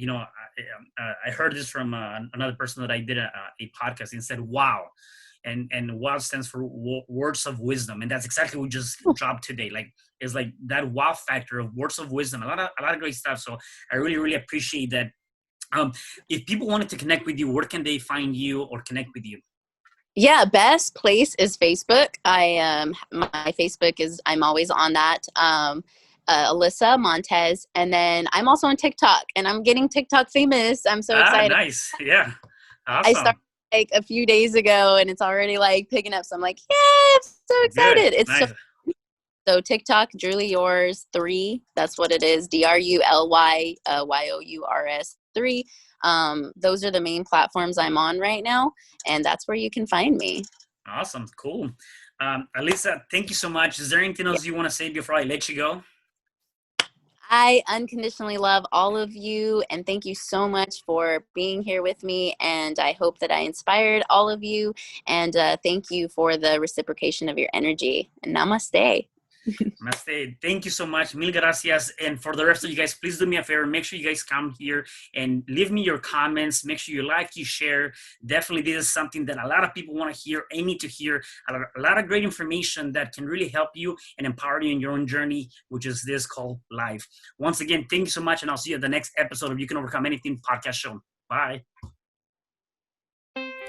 I heard this from another person that I did a podcast and said, "Wow." And wow stands for words of wisdom, and that's exactly what we just dropped today. Like, it's like that wow factor of words of wisdom, a lot of great stuff. So I really really appreciate that. If people wanted to connect with you, where can they find you or connect with you? Yeah, best place is Facebook. My Facebook is, I'm always on that. Alyssa Montez, and then I'm also on TikTok, and I'm getting TikTok famous. I'm so excited. Nice. Yeah, I started awesome. like a few days ago, and it's already like picking up. So I'm like, yeah, I'm so Good. excited. It's Nice. so TikTok, Julie Yours 3. That's what it is. DRULY YOURS 3. Those are the main platforms I'm on right now, and that's where you can find me. Awesome. Cool. Alyssa, thank you so much. Is there anything else you want to say before I let you go? I unconditionally love all of you, and thank you so much for being here with me. And I hope that I inspired all of you. And thank you for the reciprocation of your energy. And namaste. Namaste. Thank you so much. Mil gracias. And for the rest of you guys, please do me a favor. Make sure you guys come here and leave me your comments. Make sure you like, you share. Definitely, this is something that a lot of people want to hear and need to hear. A lot of great information that can really help you and empower you in your own journey, which is this called life. Once again, thank you so much. And I'll see you at the next episode of You Can Overcome Anything podcast show. Bye.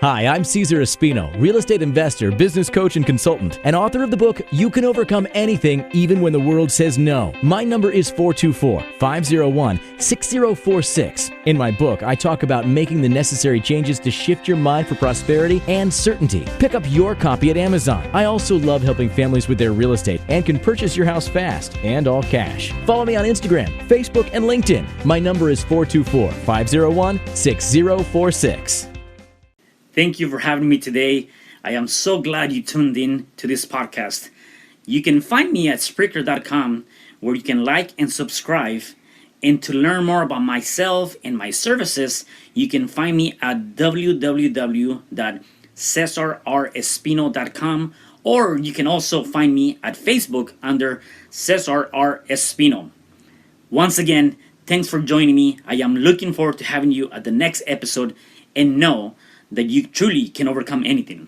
Hi, I'm Cesar Espino, real estate investor, business coach, and consultant, and author of the book, You Can Overcome Anything, Even When the World Says No. My number is 424-501-6046. In my book, I talk about making the necessary changes to shift your mind for prosperity and certainty. Pick up your copy at Amazon. I also love helping families with their real estate and can purchase your house fast and all cash. Follow me on Instagram, Facebook, and LinkedIn. My number is 424-501-6046. Thank you for having me today. I am so glad you tuned in to this podcast. You can find me at Spreaker.com, where you can like and subscribe. And to learn more about myself and my services, you can find me at www.CesarRespino.com, or you can also find me at Facebook under Cesar R. Espino. Once again, thanks for joining me. I am looking forward to having you at the next episode, and know that you truly can overcome anything.